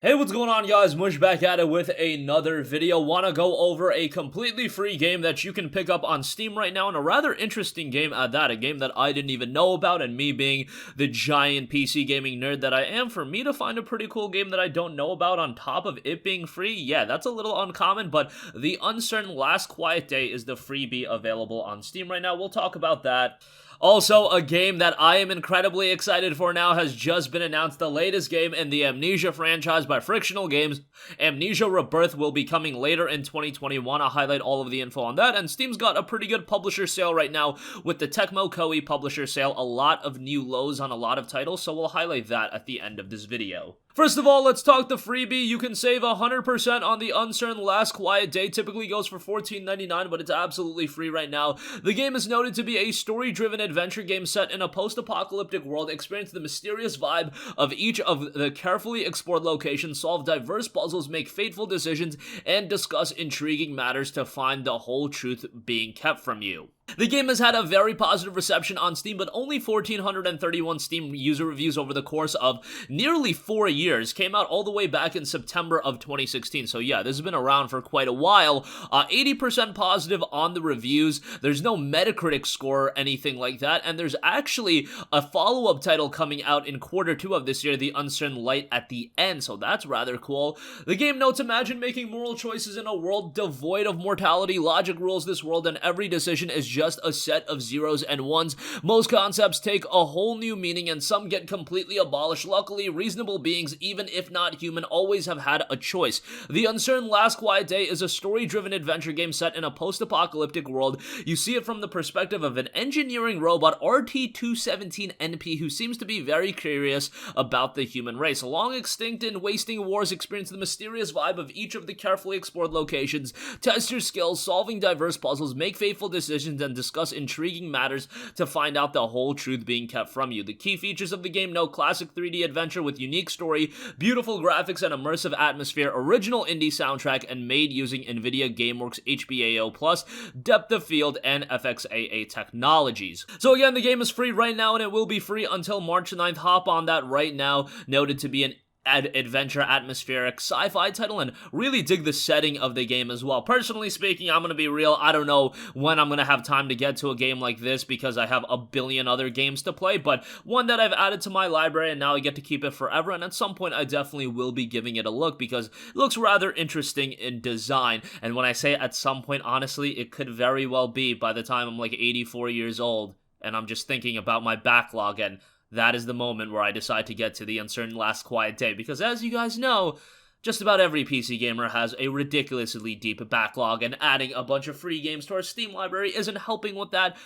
Hey, what's going on, guys? Mush back at it with another video. Want to go over a completely free game that you can pick up on Steam right now, and a rather interesting game at that. A game that I didn't even know about, and me being the giant PC gaming nerd that I am, for me to find a pretty cool game that I don't know about on top of it being free, yeah, that's a little uncommon, but The Uncertain Last Quiet Day is the freebie available on Steam right now. We'll talk about that. Also, a game that I am incredibly excited for now has just been announced. The latest game in the Amnesia franchise by Frictional Games. Amnesia Rebirth will be coming later in 2021. I'll highlight all of the info on that. And Steam's got a pretty good publisher sale right now with the Tecmo Koei publisher sale. A lot of new lows on a lot of titles, so we'll highlight that at the end of this video. First of all, let's talk the freebie. You can save 100% on The Uncertain Last Quiet Day. Typically goes for $14.99, but it's absolutely free right now. The game is noted to be a story-driven adventure game set in a post-apocalyptic world. Experience the mysterious vibe of each of the carefully explored locations, solve diverse puzzles, make fateful decisions, and discuss intriguing matters to find the whole truth being kept from you. The game has had a very positive reception on Steam, but only 1,431 Steam user reviews over the course of nearly 4 years. Came out all the way back in September of 2016, so yeah, this has been around for quite a while. 80% positive on the reviews. There's no Metacritic score or anything like that, and there's actually a follow-up title coming out in Q2 of this year, The Uncertain Light at the End, so that's rather cool. The game notes, imagine making moral choices in a world devoid of mortality. Logic rules this world, and every decision is just a set of zeros and ones. Most concepts take a whole new meaning, and some get completely abolished. Luckily, reasonable beings, even if not human, always have had a choice. The Uncertain Last Quiet Day is a story-driven adventure game set in a post-apocalyptic world. You see it from the perspective of an engineering robot, RT-217NP, who seems to be very curious about the human race. Long extinct and wasting wars, experience the mysterious vibe of each of the carefully explored locations, test your skills, solving diverse puzzles, make fateful decisions, and discuss intriguing matters to find out the whole truth being kept from you. The key features of the game: no classic 3D adventure with unique story, beautiful graphics and immersive atmosphere, original indie soundtrack, and made using NVIDIA GameWorks HBAO+, depth of field, and FXAA technologies. So again, the game is free right now, and it will be free until March 9th. Hop on that right now. Noted to be an adventure, atmospheric, sci-fi title, and really dig the setting of the game as well. Personally speaking, I'm gonna be real, I don't know when I'm gonna have time to get to a game like this because I have a billion other games to play, but one that I've added to my library and now I get to keep it forever, and at some point I definitely will be giving it a look because it looks rather interesting in design. And when I say at some point, honestly, it could very well be by the time I'm like 84 years old and I'm just thinking about my backlog, and that is the moment where I decide to get to The Uncertain Last Quiet Day, because as you guys know, just about every PC gamer has a ridiculously deep backlog, and adding a bunch of free games to our Steam library isn't helping with that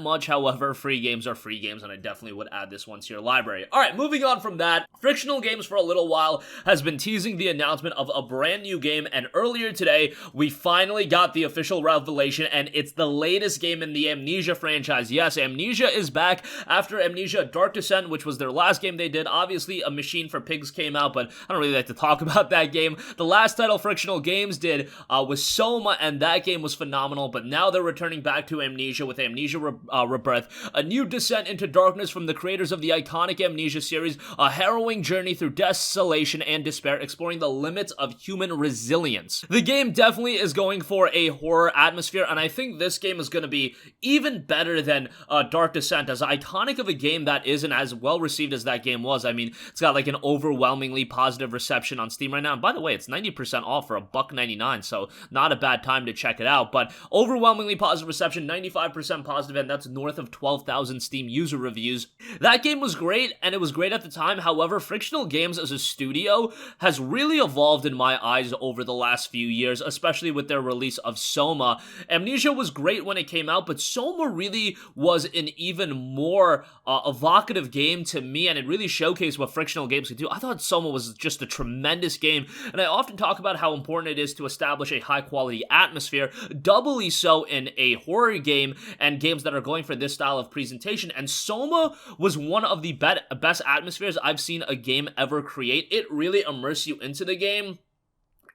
much. However, free games are free games, and I definitely would add this one to your library. Alright, moving on from that, Frictional Games for a little while has been teasing the announcement of a brand new game, and earlier today, we finally got the official revelation, and it's the latest game in the Amnesia franchise. Yes, Amnesia is back after Amnesia Dark Descent, which was their last game they did. Obviously, A Machine for Pigs came out, but I don't really like to talk about that game. The last title Frictional Games did was Soma, and that game was phenomenal, but now they're returning back to Amnesia with Amnesia Rebirth, a new descent into darkness from the creators of the iconic Amnesia series, a harrowing journey through desolation and despair, exploring the limits of human resilience. The game definitely is going for a horror atmosphere, and I think this game is going to be even better than Dark Descent, as iconic of a game that is and as well received as that game was. I mean, it's got like an overwhelmingly positive reception on Steam right now. And by the way, it's 90% off for $1.99, so not a bad time to check it out. But overwhelmingly positive reception, 95% positive, and that's north of 12,000 Steam user reviews. That game was great, and it was great at the time. However, Frictional Games as a studio has really evolved in my eyes over the last few years, especially with their release of Soma. Amnesia was great when it came out, but Soma really was an even more evocative game to me, and it really showcased what Frictional Games could do. I thought Soma was just a tremendous game, and I often talk about how important it is to establish a high-quality atmosphere, doubly so in a horror game and games that are going for this style of presentation, and Soma was one of the best atmospheres I've seen a game ever create. It really immerses you into the game.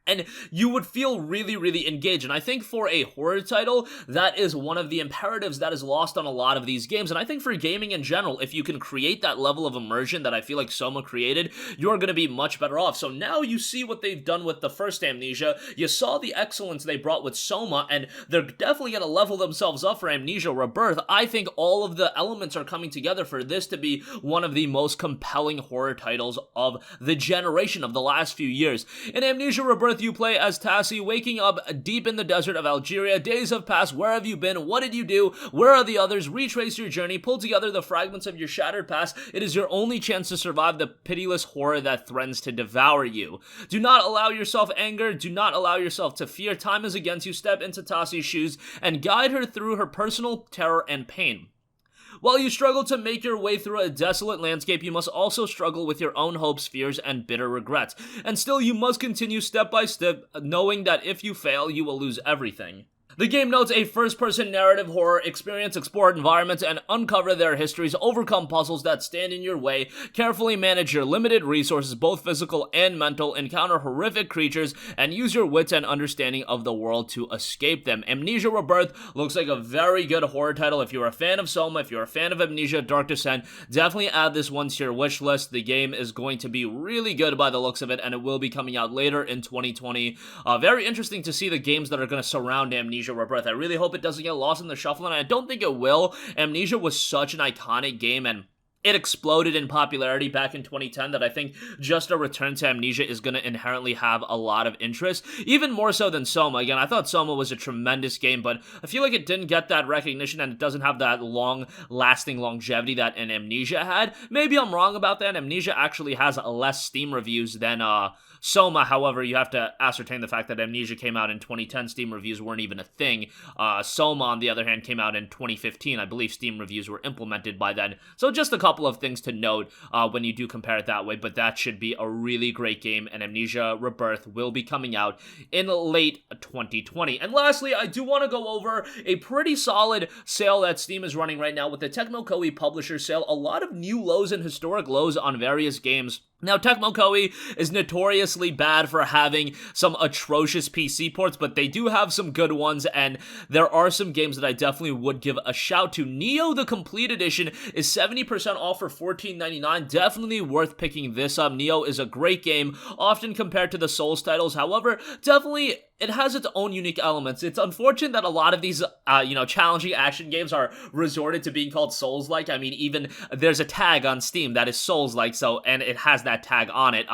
and you would feel really, really engaged. And I think for a horror title, that is one of the imperatives that is lost on a lot of these games. And I think for gaming in general, if you can create that level of immersion that I feel like Soma created, you're going to be much better off. So now you see what they've done with the first Amnesia. You saw the excellence they brought with Soma, and they're definitely going to level themselves up for Amnesia Rebirth. I think all of the elements are coming together for this to be one of the most compelling horror titles of the generation of the last few years. In Amnesia Rebirth, you play as Tassie, waking up deep in the desert of Algeria. Days have passed. Where have you been? What did you do? Where are the others? Retrace your journey. Pull together the fragments of your shattered past. It is your only chance to survive the pitiless horror that threatens to devour you. Do not allow yourself anger. Do not allow yourself to fear. Time is against you. Step into Tassie's shoes and guide her through her personal terror and pain. While you struggle to make your way through a desolate landscape, you must also struggle with your own hopes, fears, and bitter regrets. And still, you must continue step by step, knowing that if you fail, you will lose everything. The game notes a first-person narrative horror experience, explore environments, and uncover their histories, overcome puzzles that stand in your way, carefully manage your limited resources, both physical and mental, encounter horrific creatures, and use your wits and understanding of the world to escape them. Amnesia Rebirth looks like a very good horror title. If you're a fan of Soma, if you're a fan of Amnesia Dark Descent, definitely add this one to your wish list. The game is going to be really good by the looks of it, and it will be coming out later in 2020. Very interesting to see the games that are going to surround Amnesia Rebirth. I really hope it doesn't get lost in the shuffle, and I don't think it will. Amnesia was such an iconic game, and it exploded in popularity back in 2010 that I think just a return to Amnesia is going to inherently have a lot of interest, even more so than Soma. Again, I thought Soma was a tremendous game, but I feel like it didn't get that recognition, and it doesn't have that long-lasting longevity that an Amnesia had. Maybe I'm wrong about that. Amnesia actually has less Steam reviews than Soma. However, you have to ascertain the fact that Amnesia came out in 2010. Steam reviews weren't even a thing. Soma, on the other hand, came out in 2015. I believe Steam reviews were implemented by then. So just a couple of things to note when you do compare it that way, but that should be a really great game, and Amnesia Rebirth will be coming out in late 2020. And lastly, I do want to go over a pretty solid sale that Steam is running right now with the Tecmo Koei Publisher Sale. A lot of new lows and historic lows on various games. Now, Tecmo Koei is notoriously bad for having some atrocious PC ports, but they do have some good ones, and there are some games that I definitely would give a shout to. Neo, the Complete Edition, is 70% off for $14.99. Definitely worth picking this up. Neo is a great game, often compared to the Souls titles. However, definitely it has its own unique elements. It's unfortunate that a lot of these, challenging action games are resorted to being called Souls-like. I mean, even there's a tag on Steam that is Souls-like, and it has that tag on it.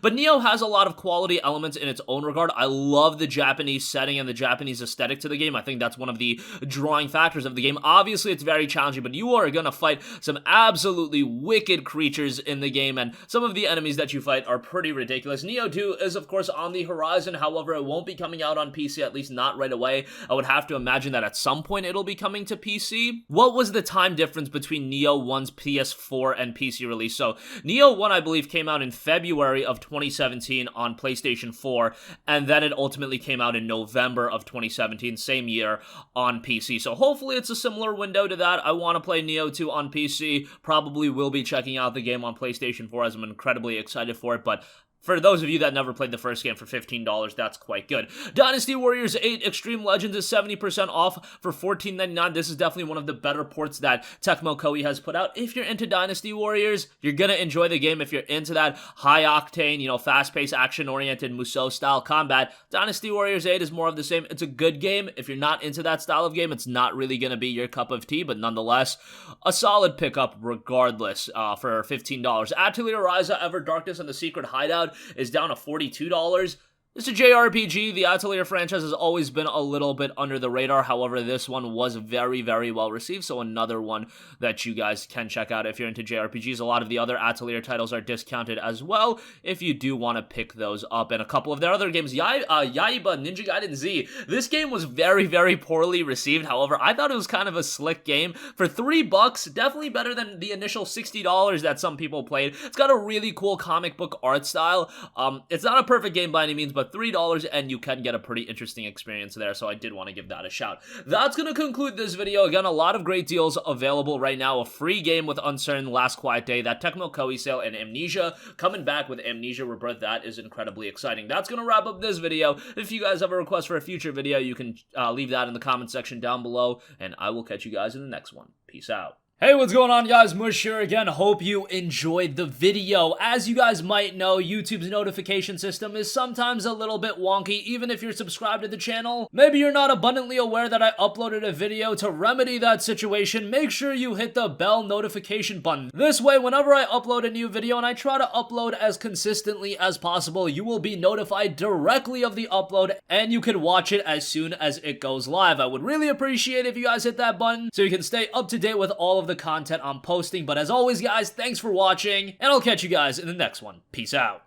But Neo has a lot of quality elements in its own regard. I love the Japanese setting and the Japanese aesthetic to the game. I think that's one of the drawing factors of the game. Obviously, it's very challenging, but you are going to fight some absolutely wicked creatures in the game, and some of the enemies that you fight are pretty ridiculous. Neo 2 is, of course, on the horizon. However, it won't be coming out on PC, at least not right away. I would have to imagine that at some point it'll be coming to PC. What was the time difference between Neo 1's PS4 and PC release? So, Neo 1, I believe, came out in February of 2017 on PlayStation 4, and then it ultimately came out in November of 2017, same year, on PC. So hopefully it's a similar window to that. I want to play Neo 2 on PC. Probably will be checking out the game on PlayStation 4 as I'm incredibly excited for it, but for those of you that never played the first game for $15, that's quite good. Dynasty Warriors 8 Extreme Legends is 70% off for $14.99. This is definitely one of the better ports that Tecmo Koei has put out. If you're into Dynasty Warriors, you're going to enjoy the game. If you're into that high-octane, fast-paced, action-oriented Musou-style combat, Dynasty Warriors 8 is more of the same. It's a good game. If you're not into that style of game, it's not really going to be your cup of tea, but nonetheless, a solid pickup regardless for $15. Atelier Ryza Ever Darkness and the Secret Hideout is down to $42. It's a JRPG. The Atelier franchise has always been a little bit under the radar. However, this one was very, very well received, so another one that you guys can check out if you're into JRPGs. A lot of the other Atelier titles are discounted as well if you do want to pick those up. And a couple of their other games, Yaiba Ninja Gaiden Z. This game was very, very poorly received. However, I thought it was kind of a slick game. For $3, definitely better than the initial $60 that some people played. It's got a really cool comic book art style. It's not a perfect game by any means, but for $3, and you can get a pretty interesting experience there, so I did want to give that a shout. That's gonna conclude this video. Again, a lot of great deals available right now. A free game with Uncertain, Last Quiet Day, that Tecmo Koei sale, and Amnesia coming back with Amnesia Rebirth. That is incredibly exciting. That's gonna wrap up this video. If you guys have a request for a future video, you can leave that in the comment section down below, and I will catch you guys in the next one. Peace out. Hey, what's going on, guys? Mush here again. Hope you enjoyed the video. As you guys might know, YouTube's notification system is sometimes a little bit wonky, even if you're subscribed to the channel. Maybe you're not abundantly aware that I uploaded a video. To remedy that situation, make sure you hit the bell notification button. This way, whenever I upload a new video, and I try to upload as consistently as possible, you will be notified directly of the upload, and you can watch it as soon as it goes live. I would really appreciate if you guys hit that button so you can stay up to date with all of the content I'm posting. But as always, guys, thanks for watching, and I'll catch you guys in the next one. Peace out.